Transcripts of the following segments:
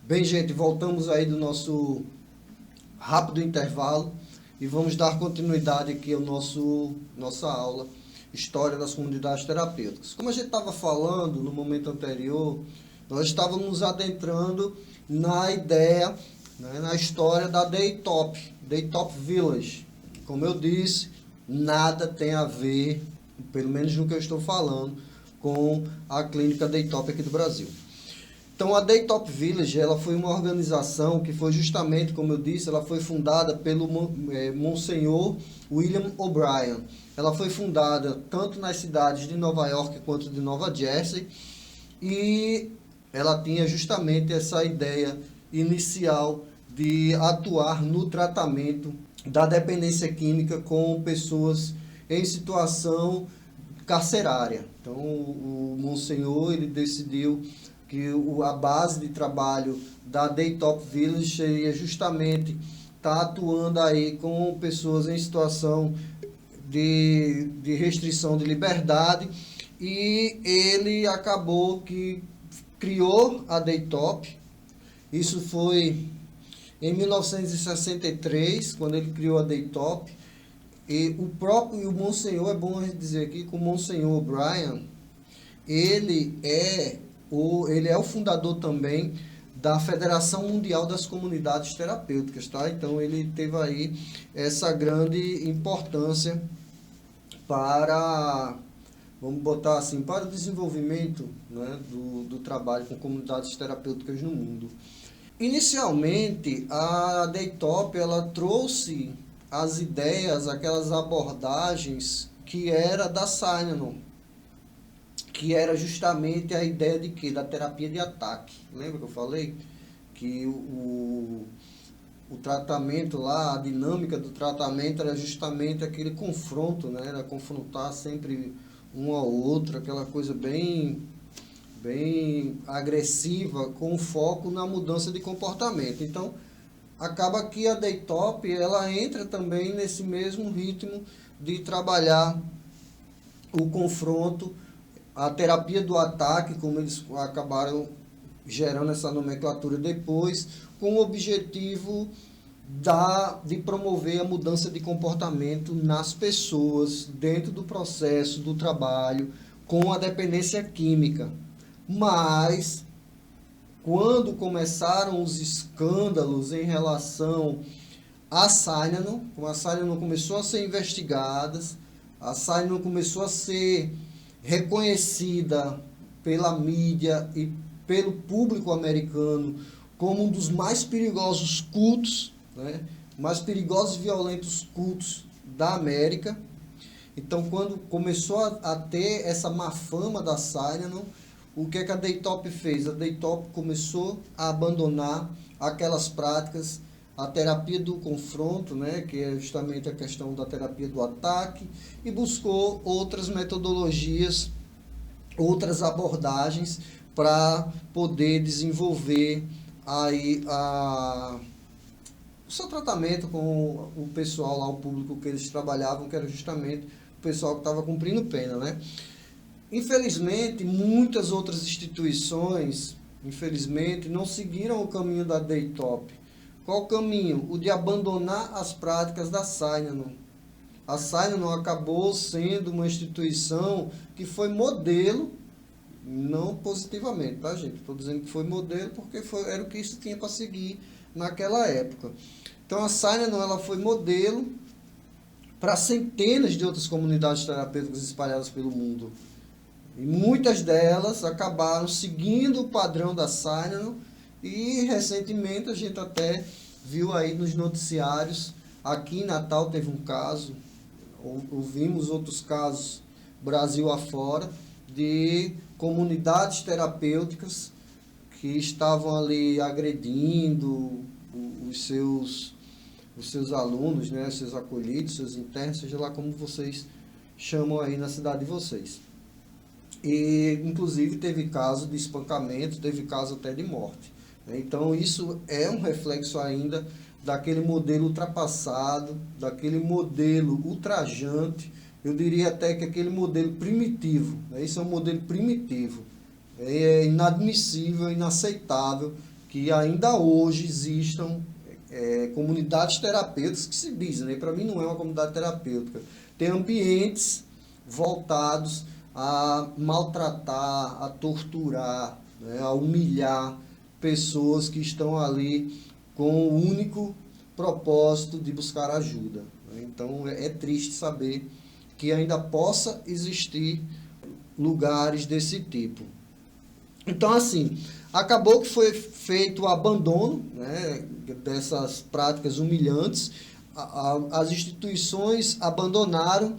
Bem, gente, voltamos aí do nosso rápido intervalo e vamos dar continuidade aqui ao nossa aula História das Comunidades Terapêuticas. Como a gente estava falando no momento anterior, nós estávamos nos adentrando na ideia, né, na história da Daytop Village. Como eu disse, nada tem a ver, pelo menos no que eu estou falando, com a clínica Daytop aqui do Brasil. Então, a Daytop Village, ela foi uma organização que foi justamente, como eu disse, ela foi fundada pelo Monsenhor William O'Brien. Ela foi fundada tanto nas cidades de Nova York quanto de Nova Jersey, e ela tinha justamente essa ideia inicial de atuar no tratamento da dependência química com pessoas em situação carcerária. Então, o Monsenhor, ele decidiu que a base de trabalho da Daytop Village seria justamente estar atuando aí com pessoas em situação de restrição de liberdade, e ele acabou que criou a Daytop. Isso foi em 1963, quando ele criou a Daytop, e o Monsenhor, é bom a gente dizer aqui que o Monsenhor O'Brien, ele é o fundador também da Federação Mundial das Comunidades Terapêuticas, tá? Então, ele teve aí essa grande importância para, vamos botar assim, para o desenvolvimento, né, do trabalho com comunidades terapêuticas no mundo. Inicialmente, a Daytop, ela trouxe as ideias, aquelas abordagens que era da Synanon, que era justamente a ideia de quê? Da terapia de ataque. Lembra que eu falei? Que o tratamento lá, a dinâmica do tratamento era justamente aquele confronto, né? Era confrontar sempre um ao outro, aquela coisa bem agressiva, com foco na mudança de comportamento. Então, acaba que a Daytop, ela entra também nesse mesmo ritmo de trabalhar o confronto, a terapia do ataque, como eles acabaram gerando essa nomenclatura depois, com o objetivo de promover a mudança de comportamento nas pessoas dentro do processo do trabalho com a dependência química. Mas, quando começaram os escândalos em relação à Synanon, como a Synanon começou a ser investigada, a Synanon começou a ser reconhecida pela mídia e pelo público americano como um dos mais perigosos cultos, né, mais perigosos e violentos cultos da América. Então, quando começou a ter essa má fama da Synanon, o que a Daytop fez? A Daytop começou a abandonar aquelas práticas, a terapia do confronto, né, que é justamente a questão da terapia do ataque, e buscou outras metodologias, outras abordagens para poder desenvolver aí o seu tratamento com o pessoal lá, o público que eles trabalhavam, que era justamente o pessoal que estava cumprindo pena, né? Infelizmente, muitas outras instituições, não seguiram o caminho da Daytop. Qual o caminho? O de abandonar as práticas da Synanon. A Synanon acabou sendo uma instituição que foi modelo, não positivamente, tá, gente? Estou dizendo que foi modelo porque era o que isso tinha para seguir naquela época. Então, a Synanon, ela foi modelo para centenas de outras comunidades terapêuticas espalhadas pelo mundo. E muitas delas acabaram seguindo o padrão da Synanon, e recentemente a gente até viu aí nos noticiários, aqui em Natal teve um caso, ouvimos outros casos Brasil afora, de comunidades terapêuticas que estavam ali agredindo os seus alunos, né, seus acolhidos, seus internos, seja lá como vocês chamam aí na cidade de vocês. E, inclusive, teve caso de espancamento, teve caso até de morte. Então, isso é um reflexo ainda daquele modelo ultrapassado, daquele modelo ultrajante, eu diria até que aquele modelo primitivo. Isso é um modelo primitivo. É inadmissível, inaceitável que ainda hoje existam comunidades terapêuticas que se dizem, né? Para mim não é uma comunidade terapêutica, tem ambientes voltados a maltratar, a torturar, né? A humilhar pessoas que estão ali com o único propósito de buscar ajuda, né? Então é triste saber que ainda possa existir lugares desse tipo. Então, assim, acabou que foi feito o abandono, né, dessas práticas humilhantes, as instituições abandonaram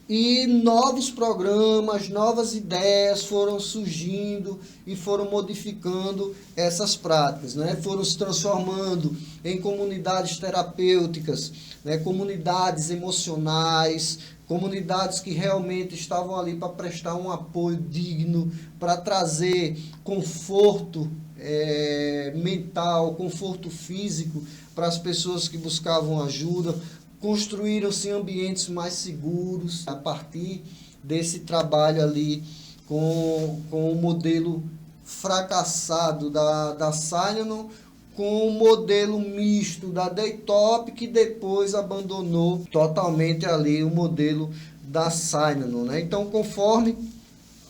e novos programas, novas ideias foram surgindo e foram modificando essas práticas, né? Foram se transformando em comunidades terapêuticas, né? Comunidades emocionais, comunidades que realmente estavam ali para prestar um apoio digno, para trazer conforto mental, conforto físico para as pessoas que buscavam ajuda. Construíram-se ambientes mais seguros a partir desse trabalho ali com o modelo fracassado da Synanon, com o modelo misto da Daytop, que depois abandonou totalmente ali o modelo da Synanon, né? Então, conforme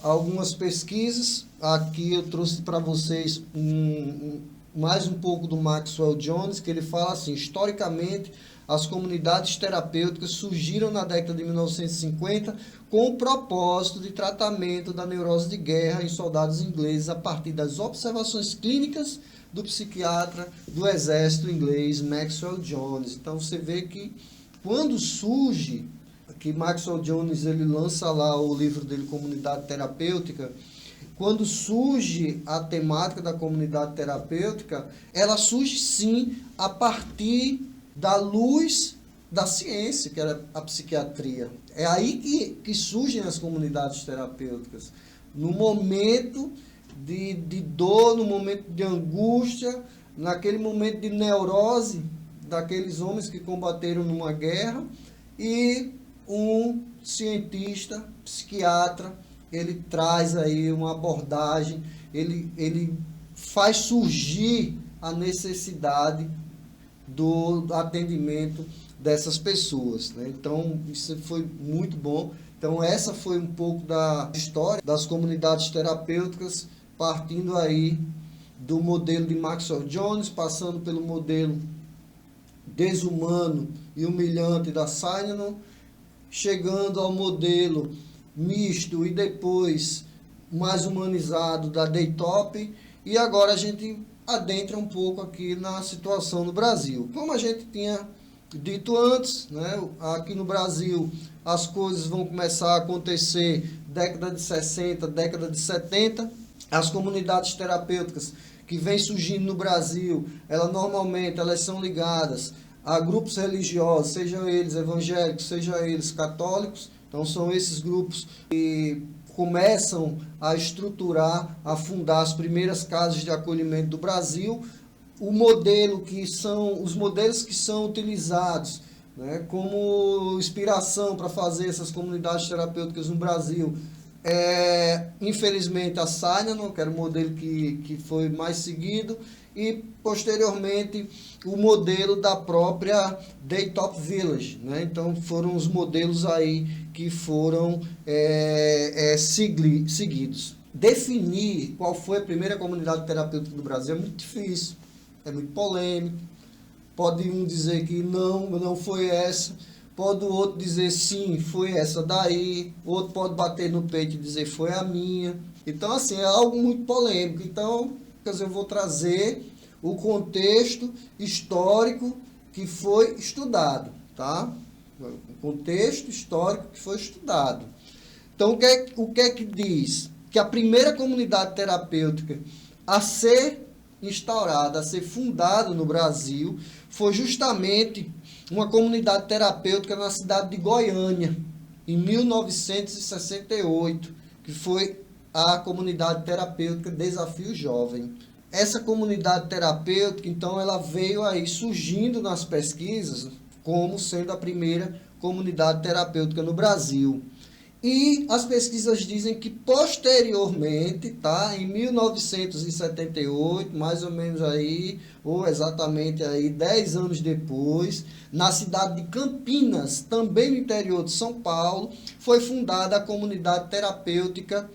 algumas pesquisas, aqui eu trouxe para vocês mais um pouco do Maxwell Jones, que ele fala assim: historicamente, as comunidades terapêuticas surgiram na década de 1950 com o propósito de tratamento da neurose de guerra em soldados ingleses a partir das observações clínicas do psiquiatra do exército inglês Maxwell Jones. Então você vê que quando surge, que Maxwell Jones ele lança lá o livro dele, Comunidade Terapêutica, quando surge a temática da comunidade terapêutica, ela surge sim a partir da luz da ciência, que era a psiquiatria. É aí que surgem as comunidades terapêuticas. No momento de dor, no momento de angústia, naquele momento de neurose daqueles homens que combateram numa guerra, e um cientista, psiquiatra, ele traz aí uma abordagem, ele faz surgir a necessidade do atendimento dessas pessoas, né? Então, isso foi muito bom. Então, essa foi um pouco da história das comunidades terapêuticas, partindo aí do modelo de Maxwell Jones, passando pelo modelo desumano e humilhante da Synanon, chegando ao modelo misto e depois mais humanizado da Daytop, e agora a gente adentra um pouco aqui na situação no Brasil. Como a gente tinha dito antes, né, aqui no Brasil as coisas vão começar a acontecer década de 60, década de 70. As comunidades terapêuticas que vêm surgindo no Brasil, elas são ligadas a grupos religiosos, sejam eles evangélicos, sejam eles católicos. Então são esses grupos que começam a estruturar, a fundar as primeiras casas de acolhimento do Brasil. Os modelos que são utilizados, né, como inspiração para fazer essas comunidades terapêuticas no Brasil, infelizmente a Synanon, que era o modelo que foi mais seguido, e posteriormente o modelo da própria Daytop Village, né? Então foram os modelos aí que foram seguidos. Definir qual foi a primeira comunidade terapêutica do Brasil é muito difícil, é muito polêmico. Pode um dizer que não foi essa, pode o outro dizer sim, foi essa daí, outro pode bater no peito e dizer foi a minha. Então, assim, é algo muito polêmico. Então, eu vou trazer o contexto histórico que foi estudado, tá? O contexto histórico que foi estudado. Então, o que é que diz? Que a primeira comunidade terapêutica a ser instaurada, a ser fundada no Brasil, foi justamente uma comunidade terapêutica na cidade de Goiânia, em 1968, que foi a comunidade terapêutica Desafio Jovem. Essa comunidade terapêutica, então, ela veio aí surgindo nas pesquisas como sendo a primeira comunidade terapêutica no Brasil. E as pesquisas dizem que posteriormente, tá, em 1978, mais ou menos aí, ou exatamente aí 10 anos depois, na cidade de Campinas, também no interior de São Paulo, foi fundada a comunidade terapêutica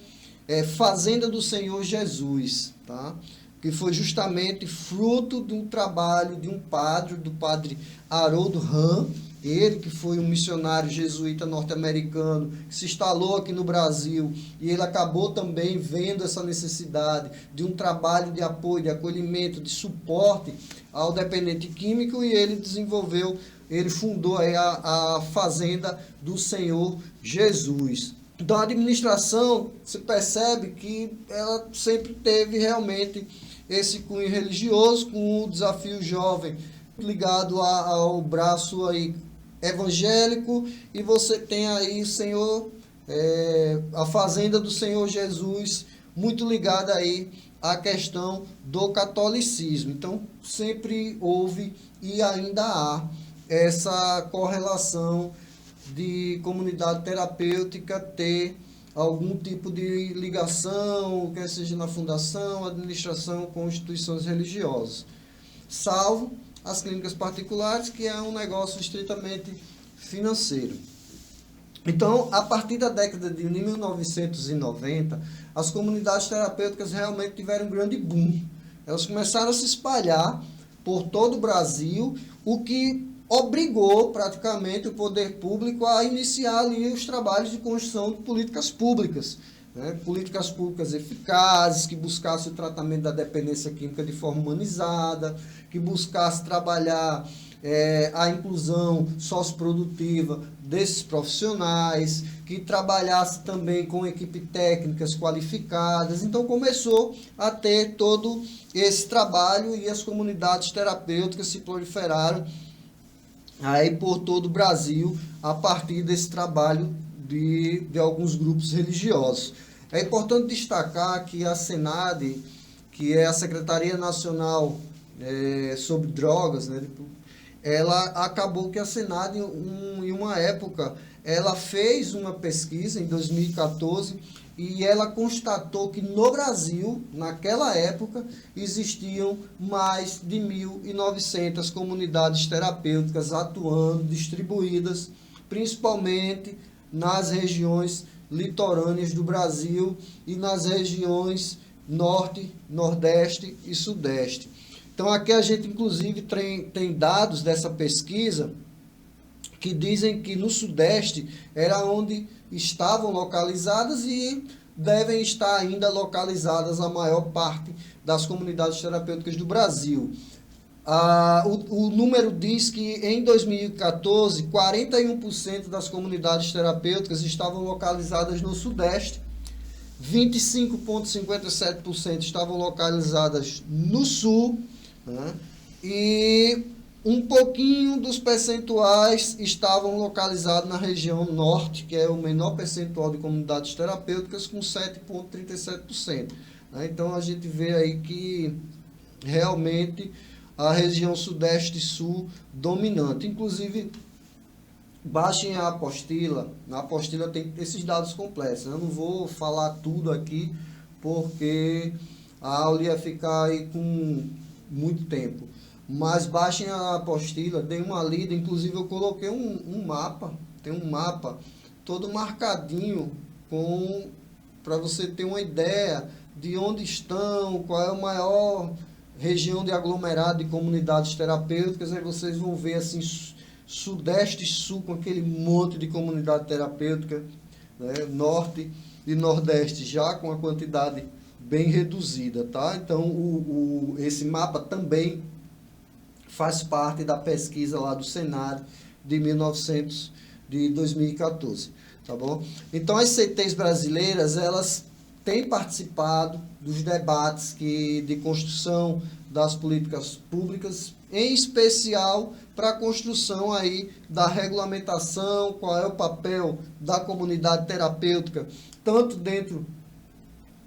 Fazenda do Senhor Jesus, tá? Que foi justamente fruto do trabalho de um padre, do padre Haroldo Hahn, ele que foi um missionário jesuíta norte-americano, que se instalou aqui no Brasil, e ele acabou também vendo essa necessidade de um trabalho de apoio, de acolhimento, de suporte ao dependente químico, e ele fundou aí a Fazenda do Senhor Jesus. Então a administração, se percebe que ela sempre teve realmente esse cunho religioso, com o desafio jovem ligado ao braço aí evangélico, e você tem aí o Senhor, a Fazenda do Senhor Jesus, muito ligada aí à questão do catolicismo. Então sempre houve e ainda há essa correlação de comunidade terapêutica ter algum tipo de ligação, quer seja na fundação, administração com instituições religiosas, salvo as clínicas particulares, que é um negócio estritamente financeiro. Então, a partir da década de 1990, as comunidades terapêuticas realmente tiveram um grande boom. Elas começaram a se espalhar por todo o Brasil, o que obrigou praticamente o poder público a iniciar ali os trabalhos de construção de políticas públicas, né? Políticas públicas eficazes, que buscassem o tratamento da dependência química de forma humanizada, que buscasse trabalhar a inclusão socioprodutiva desses profissionais, que trabalhasse também com equipe técnicas qualificadas. Então começou a ter todo esse trabalho, e as comunidades terapêuticas se proliferaram aí por todo o Brasil a partir desse trabalho de alguns grupos religiosos. É importante destacar que a SENADE, que é a Secretaria Nacional sobre Drogas, né, ela acabou que a SENADE, em uma época, ela fez uma pesquisa em 2014, e ela constatou que no Brasil, naquela época, existiam mais de 1.900 comunidades terapêuticas atuando, distribuídas, principalmente nas regiões litorâneas do Brasil e nas regiões Norte, Nordeste e Sudeste. Então aqui a gente inclusive tem dados dessa pesquisa que dizem que no Sudeste era onde estavam localizadas, e devem estar ainda localizadas a maior parte das comunidades terapêuticas do Brasil. O número diz que em 2014, 41% das comunidades terapêuticas estavam localizadas no Sudeste, 25,57% estavam localizadas no Sul, né? E um pouquinho dos percentuais estavam localizados na região Norte, que é o menor percentual de comunidades terapêuticas, com 7,37%. Né? Então a gente vê aí que realmente a região Sudeste e Sul dominante. Inclusive, baixem a apostila. Na apostila tem esses dados completos. Eu não vou falar tudo aqui, porque a aula ia ficar aí com muito tempo. Mas baixem a apostila, deem uma lida. Inclusive eu coloquei um mapa, tem um mapa todo marcadinho para você ter uma ideia de onde estão, qual é a maior região de aglomerado de comunidades terapêuticas. Aí vocês vão ver assim, Sudeste e Sul com aquele monte de comunidade terapêutica, né? Norte e Nordeste já com a quantidade bem reduzida, tá? Então esse mapa também faz parte da pesquisa lá do Senado de 2014, tá bom? Então as CTs brasileiras, elas têm participado dos debates de construção das políticas públicas, em especial para a construção aí da regulamentação, qual é o papel da comunidade terapêutica, tanto dentro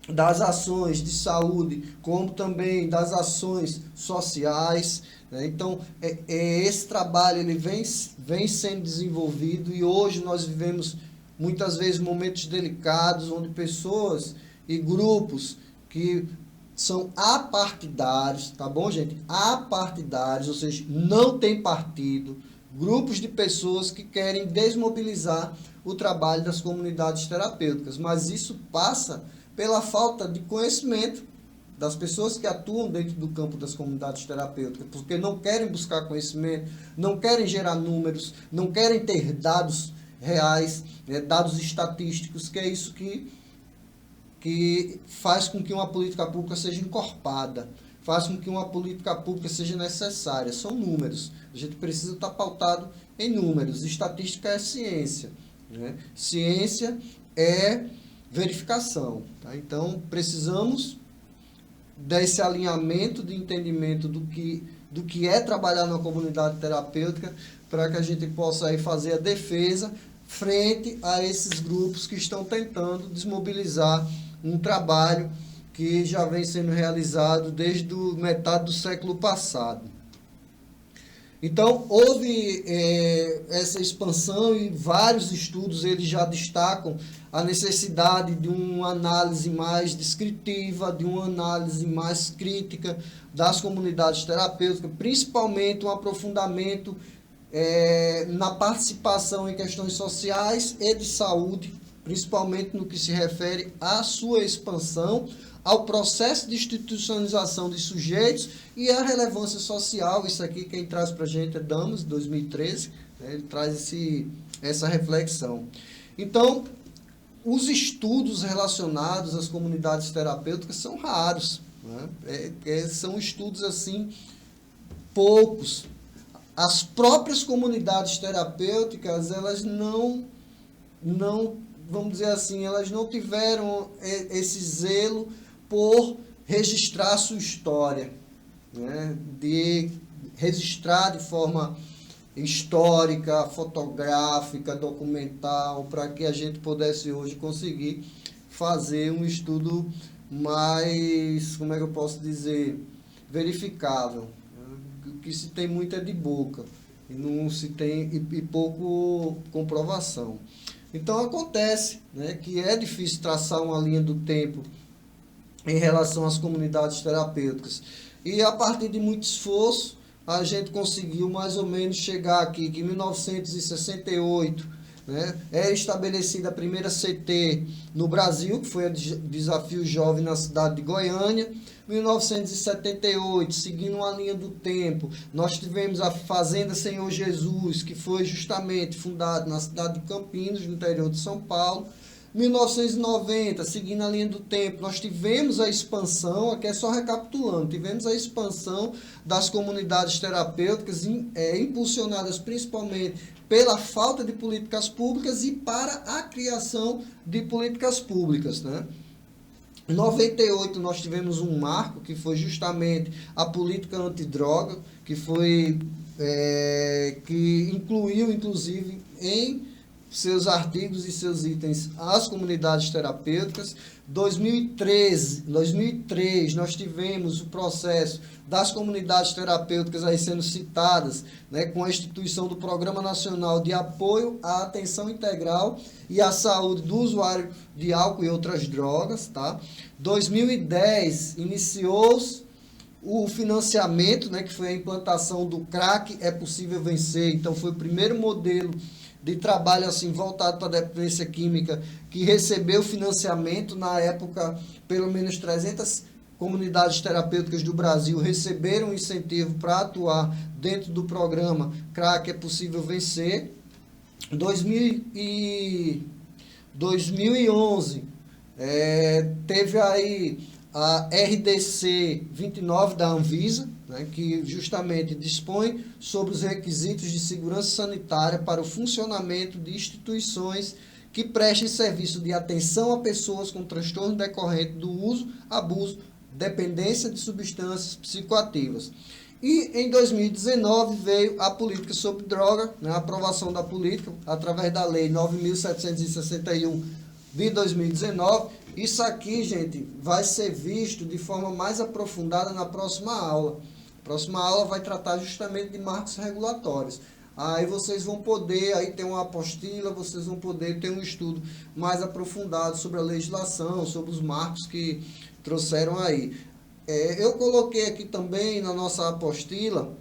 das ações de saúde, como também das ações sociais, né? Então, esse trabalho ele vem sendo desenvolvido, e hoje nós vivemos muitas vezes momentos delicados, onde pessoas e grupos que são apartidários, tá bom, gente? Apartidários, ou seja, não tem partido, grupos de pessoas que querem desmobilizar o trabalho das comunidades terapêuticas, mas isso passa pela falta de conhecimento das pessoas que atuam dentro do campo das comunidades terapêuticas, porque não querem buscar conhecimento, não querem gerar números, não querem ter dados reais, dados estatísticos, que é isso que faz com que uma política pública seja encorpada, faz com que uma política pública seja necessária. São números. A gente precisa estar pautado em números. Estatística é ciência, né? Ciência é verificação. Tá? Então, precisamos desse alinhamento de entendimento do que é trabalhar na comunidade terapêutica, para que a gente possa aí fazer a defesa frente a esses grupos que estão tentando desmobilizar um trabalho que já vem sendo realizado desde metade do século passado. Então, houve essa expansão e vários estudos eles já destacam a necessidade de uma análise mais descritiva, de uma análise mais crítica das comunidades terapêuticas, principalmente um aprofundamento na participação em questões sociais e de saúde, principalmente no que se refere à sua expansão, ao processo de institucionalização de sujeitos e à relevância social. Isso aqui quem traz para a gente é Damas, 2013, né? Ele traz essa reflexão. Então, os estudos relacionados às comunidades terapêuticas são raros, né? São estudos assim, poucos. As próprias comunidades terapêuticas, elas não, vamos dizer assim, elas não tiveram esse zelo por registrar sua história, né? De registrar de forma histórica, fotográfica, documental, para que a gente pudesse hoje conseguir fazer um estudo mais, como é que eu posso dizer, verificável. O que se tem muito é de boca, e não se tem e pouco comprovação. Então acontece, né, que é difícil traçar uma linha do tempo em relação às comunidades terapêuticas. E a partir de muito esforço, a gente conseguiu mais ou menos chegar aqui, que em 1968, né, é estabelecida a primeira CT no Brasil, que foi o Desafio Jovem na cidade de Goiânia. 1978, seguindo uma linha do tempo, nós tivemos a Fazenda Senhor Jesus, que foi justamente fundada na cidade de Campinas, no interior de São Paulo. 1990, seguindo a linha do tempo, nós tivemos a expansão, aqui é só recapitulando, tivemos a expansão das comunidades terapêuticas, impulsionadas principalmente pela falta de políticas públicas e para a criação de políticas públicas, né? Em 98 nós tivemos um marco, que foi justamente a política antidroga, que incluiu, inclusive, em seus artigos e seus itens as comunidades terapêuticas. 2003 nós tivemos o processo das comunidades terapêuticas aí sendo citadas, né, com a instituição do Programa Nacional de Apoio à Atenção Integral e à Saúde do Usuário de Álcool e Outras Drogas, tá? 2010 iniciou-se o financiamento, né, que foi a implantação do CRAC É Possível Vencer. Então foi o primeiro modelo de trabalho assim voltado para a dependência química que recebeu financiamento. Na época, pelo menos 300 comunidades terapêuticas do Brasil receberam incentivo para atuar dentro do programa CRAC É Possível Vencer. 2011, teve aí a RDC 29 da Anvisa, né, que justamente dispõe sobre os requisitos de segurança sanitária para o funcionamento de instituições que prestem serviço de atenção a pessoas com transtorno decorrente do uso, abuso, dependência de substâncias psicoativas. E em 2019 veio a política sobre droga, né, a aprovação da política através da Lei 9.761 de 2019. Isso aqui, gente, vai ser visto de forma mais aprofundada na próxima aula. A próxima aula vai tratar justamente de marcos regulatórios. aí vocês vão poder, aí tem uma apostila, vocês vão poder ter um estudo mais aprofundado sobre a legislação, sobre os marcos que trouxeram aí. Eu coloquei aqui também na nossa apostila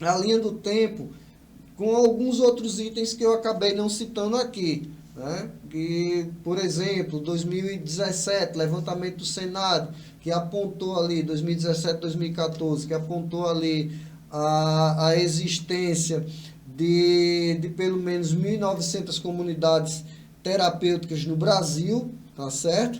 a linha do tempo com alguns outros itens que eu acabei não citando aqui, né? Que, por exemplo, 2017, levantamento do Senado, que apontou ali, 2017, 2014, que apontou ali a existência de pelo menos 1.900 comunidades terapêuticas no Brasil, tá certo?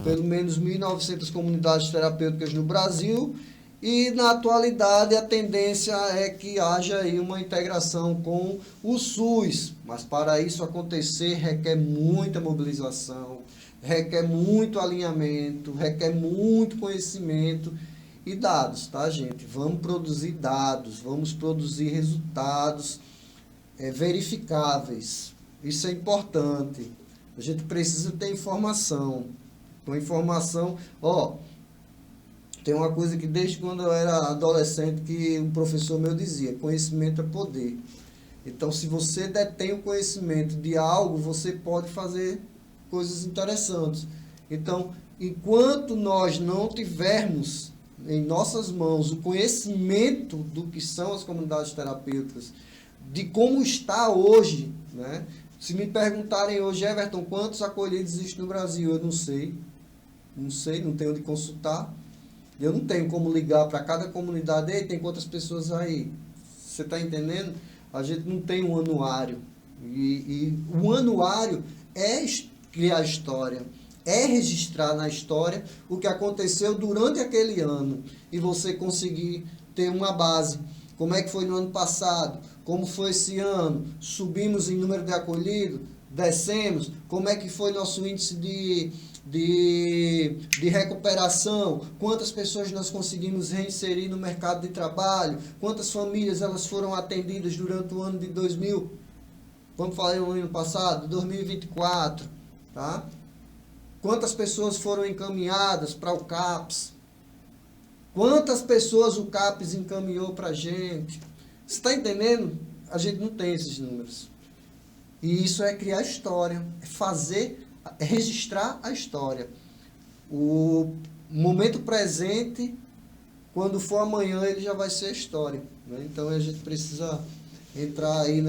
Pelo menos 1.900 comunidades terapêuticas no Brasil, e na atualidade a tendência é que haja aí uma integração com o SUS, mas para isso acontecer requer muita mobilização, requer muito alinhamento, requer muito conhecimento e dados, tá, gente? Vamos produzir dados, vamos produzir resultados verificáveis. Isso é importante. A gente precisa ter informação. Com informação, tem uma coisa que desde quando eu era adolescente que um professor meu dizia: conhecimento é poder. Então, se você detém o conhecimento de algo, você pode fazer coisas interessantes. Então, enquanto nós não tivermos em nossas mãos o conhecimento do que são as comunidades terapêuticas, de como está hoje, né? Se me perguntarem hoje, Everton, quantos acolhidos existem no Brasil? Eu não sei. Não sei, não tenho onde consultar. Eu não tenho como ligar para cada comunidade. Ei, tem quantas pessoas aí? Você está entendendo? A gente não tem um anuário. E o anuário é criar história. É registrar na história o que aconteceu durante aquele ano. E você conseguir ter uma base. Como é que foi no ano passado? Como foi esse ano? Subimos em número de acolhidos? Descemos? Como é que foi nosso índice de recuperação? Quantas pessoas nós conseguimos reinserir no mercado de trabalho? Quantas famílias elas foram atendidas durante o ano de 2000? Vamos falar no ano passado, 2024, tá? Quantas pessoas foram encaminhadas para o CAPS? Quantas pessoas o CAPS encaminhou para a gente? Você está entendendo? A gente não tem esses números. E isso é criar história, é registrar a história. O momento presente, quando for amanhã, ele já vai ser história, né? Então a gente precisa entrar aí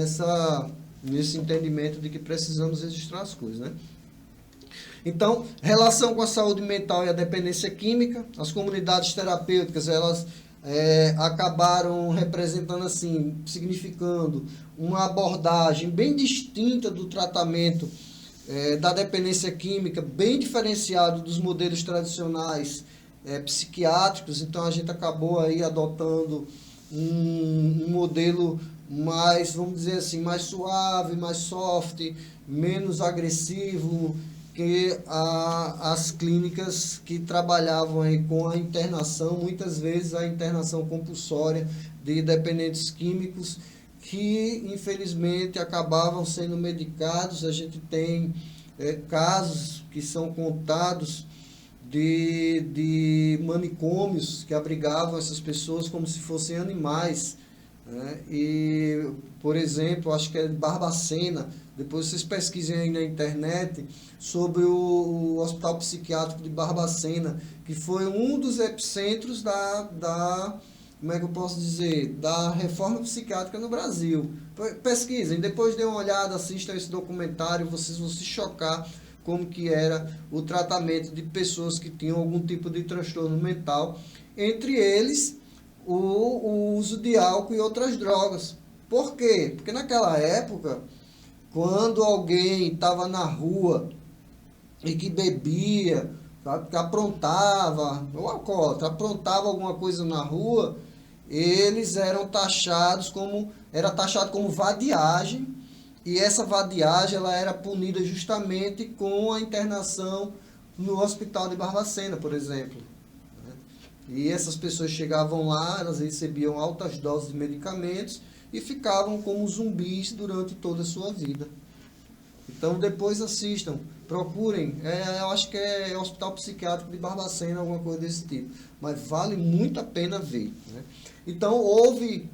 nesse entendimento de que precisamos registrar as coisas, né? Então, relação com a saúde mental e a dependência química, as comunidades terapêuticas, elas acabaram representando assim, significando uma abordagem bem distinta do tratamento da dependência química, bem diferenciado dos modelos tradicionais psiquiátricos. Então a gente acabou aí adotando um modelo mais, vamos dizer assim, mais suave, mais soft, menos agressivo que as clínicas que trabalhavam aí com a internação, muitas vezes a internação compulsória de dependentes químicos, que infelizmente acabavam sendo medicados. A gente tem casos que são contados de manicômios que abrigavam essas pessoas como se fossem animais, né? E, por exemplo, acho que é Barbacena, depois vocês pesquisem aí na internet sobre o Hospital Psiquiátrico de Barbacena, que foi um dos epicentros como é que eu posso dizer, da reforma psiquiátrica no Brasil. Pesquisem, depois dêem uma olhada, assistam esse documentário, vocês vão se chocar como que era o tratamento de pessoas que tinham algum tipo de transtorno mental, entre eles o uso de álcool e outras drogas. Por quê? Porque naquela época, quando alguém estava na rua e que bebia, sabe, que aprontava, ou alcoólatra, aprontava alguma coisa na rua, eles eram taxados como vadiagem, e essa vadiagem ela era punida justamente com a internação no Hospital de Barbacena, por exemplo. E essas pessoas chegavam lá, elas recebiam altas doses de medicamentos e ficavam como zumbis durante toda a sua vida. Então depois assistam, procurem, eu acho que é Hospital Psiquiátrico de Barbacena, alguma coisa desse tipo, mas vale muito a pena ver, né? Então houve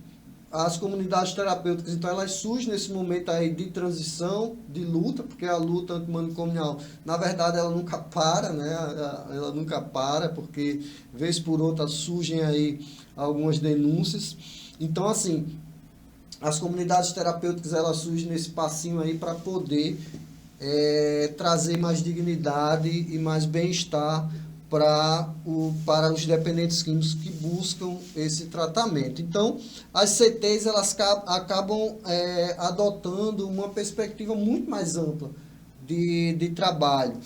as comunidades terapêuticas, então, elas surgem nesse momento aí de transição, de luta, porque a luta antimanicomial, na verdade, ela nunca para, né? Ela nunca para, porque, vez por outra, surgem aí algumas denúncias. Então, assim, as comunidades terapêuticas, elas surgem nesse passinho aí para poder trazer mais dignidade e mais bem-estar para os dependentes químicos que buscam esse tratamento. Então, as CTs, elas acabam adotando uma perspectiva muito mais ampla de trabalho,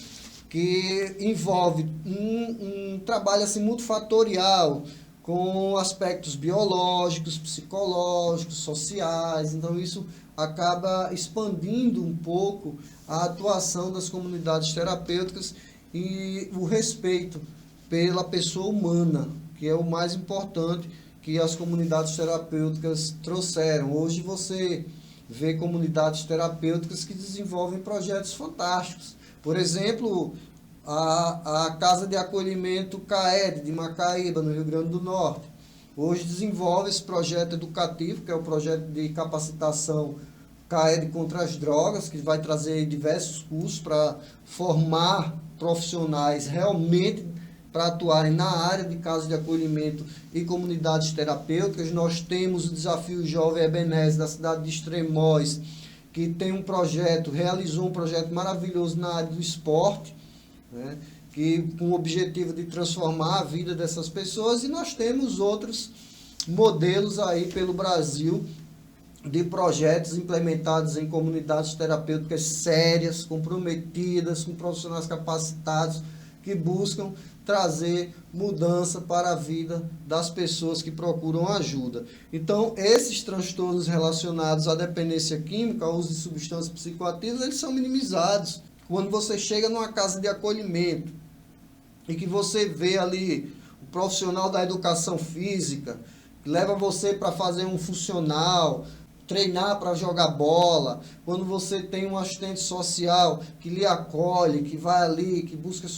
que envolve um trabalho assim, multifatorial, com aspectos biológicos, psicológicos, sociais. Então, isso acaba expandindo um pouco a atuação das comunidades terapêuticas e o respeito pela pessoa humana, que é o mais importante que as comunidades terapêuticas trouxeram. Hoje você vê comunidades terapêuticas que desenvolvem projetos fantásticos. Por exemplo, a Casa de Acolhimento CAED, de Macaíba, no Rio Grande do Norte, hoje desenvolve esse projeto educativo, que é o projeto de capacitação CAED contra as drogas, que vai trazer diversos cursos para formar profissionais realmente para atuarem na área de casas de acolhimento e comunidades terapêuticas. Nós temos o Desafio Jovem Ebenezer, da cidade de Extremóis, que tem um projeto, realizou um projeto maravilhoso na área do esporte, né, que com o objetivo de transformar a vida dessas pessoas, e nós temos outros modelos aí pelo Brasil de projetos implementados em comunidades terapêuticas sérias, comprometidas, com profissionais capacitados, que buscam trazer mudança para a vida das pessoas que procuram ajuda. Então, esses transtornos relacionados à dependência química, ao uso de substâncias psicoativas, eles são minimizados. Quando você chega numa casa de acolhimento e que você vê ali o profissional da educação física, que leva você para fazer um funcional, treinar para jogar bola, quando você tem um assistente social que lhe acolhe, que vai ali, que busca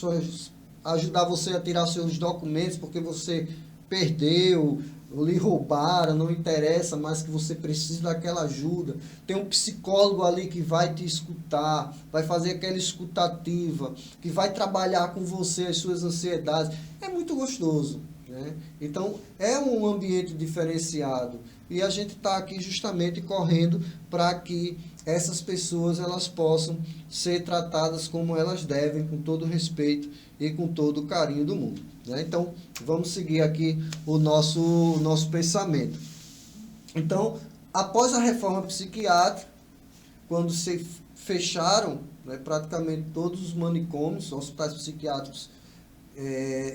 ajudar você a tirar seus documentos porque você perdeu, lhe roubaram, não interessa, mas que você precisa daquela ajuda. Tem um psicólogo ali que vai te escutar, vai fazer aquela escutativa, que vai trabalhar com você as suas ansiedades. É muito gostoso, né? Então, é um ambiente diferenciado. E a gente está aqui justamente correndo para que essas pessoas elas possam ser tratadas como elas devem, com todo o respeito e com todo o carinho do mundo, né? Então, vamos seguir aqui o nosso pensamento. Então, após a reforma psiquiátrica, quando se fecharam, né, praticamente todos os manicômios, hospitais psiquiátricos,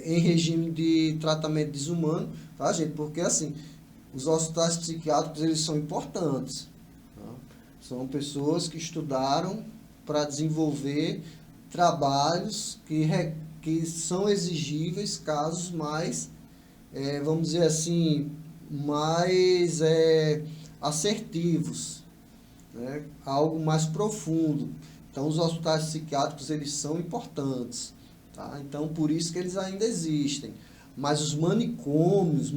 em regime de tratamento desumano, tá, gente? Porque, assim, os hospitais psiquiátricos, eles são importantes, tá? São pessoas que estudaram para desenvolver trabalhos que são exigíveis, casos mais, vamos dizer assim, mais assertivos, né? Algo mais profundo. Então, os hospitais psiquiátricos, eles são importantes, tá? Então, por isso que eles ainda existem. Mas os manicômios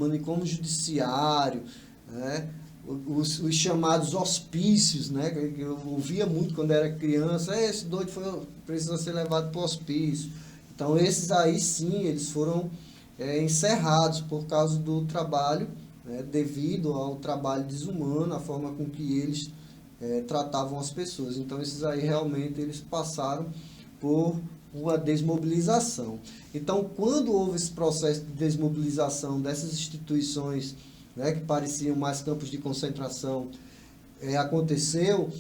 judiciários, né, os chamados hospícios, né, que eu ouvia muito quando era criança, esse doido precisa ser levado para o hospício. Então, esses aí sim, eles foram encerrados por causa do trabalho, né, devido ao trabalho desumano, a forma com que eles tratavam as pessoas. Então, esses aí realmente eles passaram por uma desmobilização. Então, quando houve esse processo de desmobilização dessas instituições, né, que pareciam mais campos de concentração, aconteceu,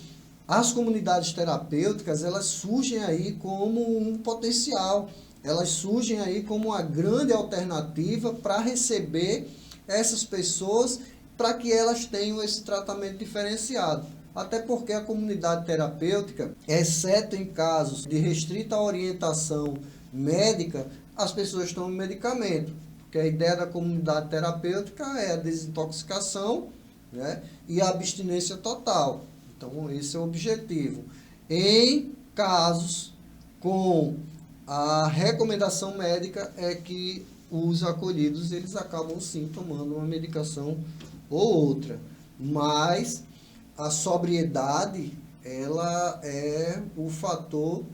as comunidades terapêuticas, elas surgem aí como um potencial, elas surgem aí como uma grande alternativa para receber essas pessoas, para que elas tenham esse tratamento diferenciado. Até porque a comunidade terapêutica, exceto em casos de restrita orientação médica, as pessoas tomam medicamento. Porque a ideia da comunidade terapêutica é a desintoxicação, né, e a abstinência total. Então, esse é o objetivo. Em casos com a recomendação médica é que os acolhidos, eles acabam sim tomando uma medicação ou outra. mas a sobriedade, ela é o fator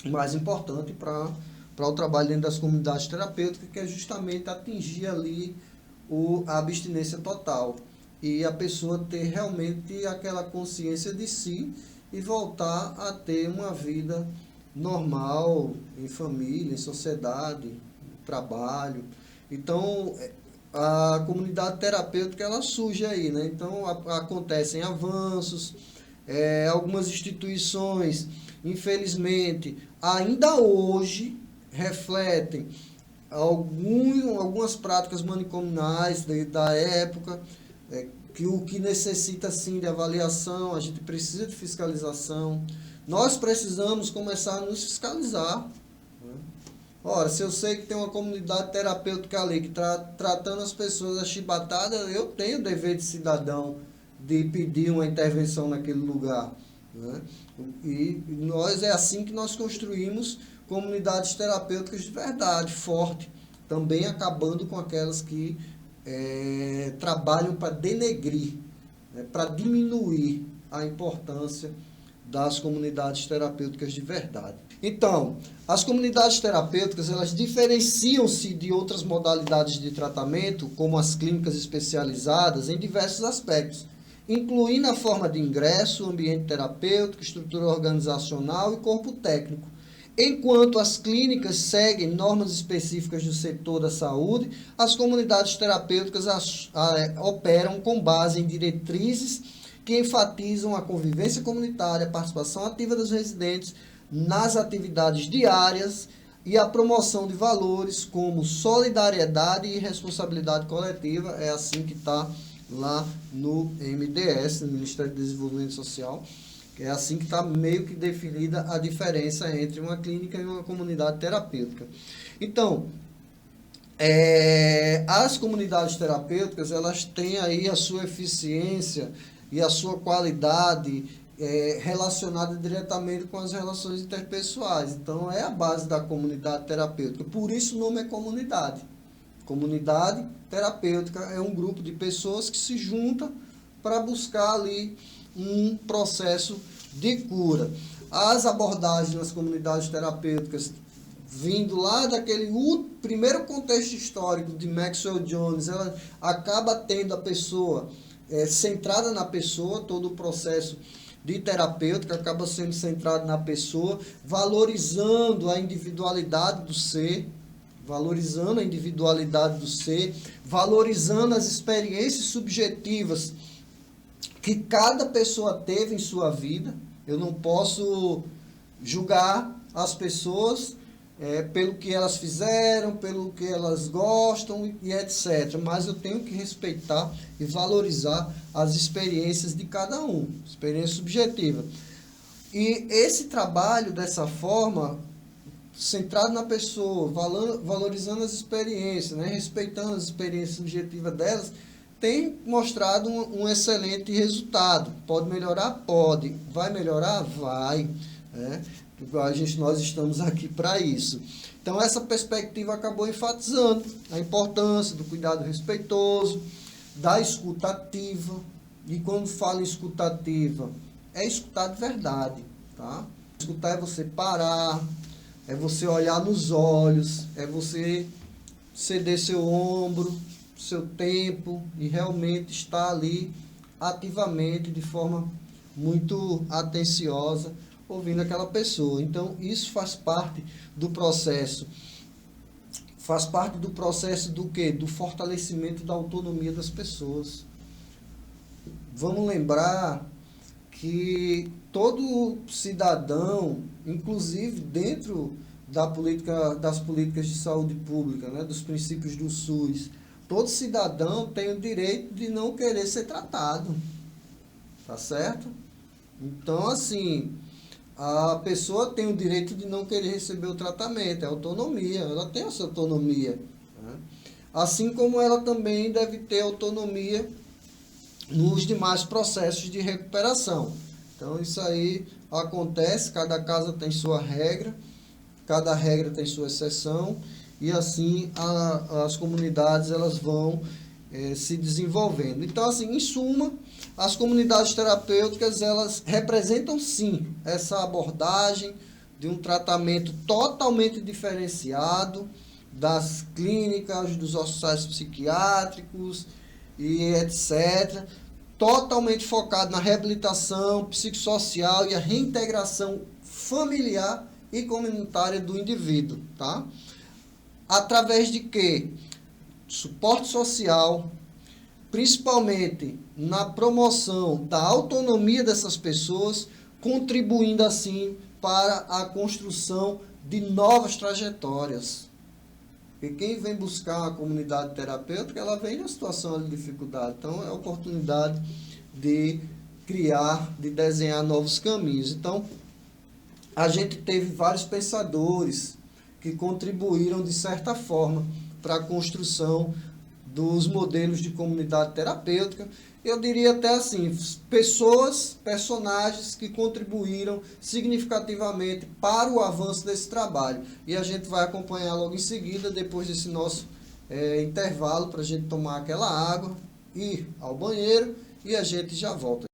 mais importante para o trabalho dentro das comunidades terapêuticas, que é justamente atingir ali a abstinência total. E a pessoa ter realmente aquela consciência de si e voltar a ter uma vida normal, em família, em sociedade, em trabalho. Então, a comunidade terapêutica, ela surge aí, né? Então, acontecem avanços, algumas instituições, infelizmente, ainda hoje refletem algumas práticas manicomiais da época, que o que necessita sim de avaliação, a gente precisa de fiscalização. Nós precisamos começar a nos fiscalizar. Né? Ora, se eu sei que tem uma comunidade terapêutica ali que está tratando as pessoas achibatadas, eu tenho o dever de cidadão de pedir uma intervenção naquele lugar. Né? E nós é assim que nós construímos comunidades terapêuticas de verdade, forte, também acabando com aquelas que trabalham para denegrir, né, para diminuir a importância das comunidades terapêuticas de verdade. Então, as comunidades terapêuticas, elas diferenciam-se de outras modalidades de tratamento, como as clínicas especializadas, em diversos aspectos, incluindo a forma de ingresso, ambiente terapêutico, estrutura organizacional e corpo técnico. Enquanto as clínicas seguem normas específicas do setor da saúde, as comunidades terapêuticas operam com base em diretrizes que enfatizam a convivência comunitária, a participação ativa dos residentes nas atividades diárias e a promoção de valores como solidariedade e responsabilidade coletiva. É assim que está lá no MDS, no Ministério do Desenvolvimento Social. É assim que está meio que definida a diferença entre uma clínica e uma comunidade terapêutica. Então, as comunidades terapêuticas, elas têm aí a sua eficiência e a sua qualidade relacionada diretamente com as relações interpessoais. Então, é a base da comunidade terapêutica. Por isso o nome é comunidade. Comunidade terapêutica é um grupo de pessoas que se juntam para buscar ali um processo de cura. As abordagens nas comunidades terapêuticas, vindo lá daquele primeiro contexto histórico de Maxwell Jones, ela acaba tendo a pessoa centrada na pessoa, todo o processo de terapêutica acaba sendo centrado na pessoa, valorizando a individualidade do ser, valorizando as experiências subjetivas que cada pessoa teve em sua vida. Eu não posso julgar as pessoas pelo que elas fizeram, pelo que elas gostam e etc. Mas eu tenho que respeitar e valorizar as experiências de cada um, experiência subjetiva. E esse trabalho, dessa forma, centrado na pessoa, valorizando as experiências, né, respeitando as experiências subjetivas delas, tem mostrado um excelente resultado. Pode melhorar? Pode. Vai melhorar? Vai. Né? Nós estamos aqui para isso. Então, essa perspectiva acabou enfatizando a importância do cuidado respeitoso, da escuta ativa. E quando falo em escuta ativa, é escutar de verdade. Tá? Escutar é você parar, é você olhar nos olhos, é você ceder seu ombro, seu tempo e realmente estar ali ativamente, de forma muito atenciosa, ouvindo aquela pessoa. Então, isso faz parte do processo. Faz parte do processo do quê? Do fortalecimento da autonomia das pessoas. Vamos lembrar que todo cidadão, inclusive dentro das políticas de saúde pública, né, dos princípios do SUS, todo cidadão tem o direito de não querer ser tratado. Tá certo? Então, assim, a pessoa tem o direito de não querer receber o tratamento, é autonomia, ela tem essa autonomia. Né? Assim como ela também deve ter autonomia nos demais processos de recuperação. Então, isso aí acontece, cada casa tem sua regra, cada regra tem sua exceção, e assim as comunidades elas vão se desenvolvendo. Então, assim, em suma, as comunidades terapêuticas, elas representam sim essa abordagem de um tratamento totalmente diferenciado das clínicas, dos hospitais psiquiátricos e etc., totalmente focado na reabilitação psicossocial e a reintegração familiar e comunitária do indivíduo, tá? Através de quê? Suporte social, principalmente na promoção da autonomia dessas pessoas, contribuindo assim para a construção de novas trajetórias. Porque quem vem buscar uma comunidade terapêutica, ela vem na situação de dificuldade. Então, é a oportunidade de criar, de desenhar novos caminhos. Então, a gente teve vários pensadores que contribuíram, de certa forma, para a construção dos modelos de comunidade terapêutica. Eu diria até assim, personagens que contribuíram significativamente para o avanço desse trabalho. E a gente vai acompanhar logo em seguida, depois desse nosso intervalo, para a gente tomar aquela água, ir ao banheiro e a gente já volta.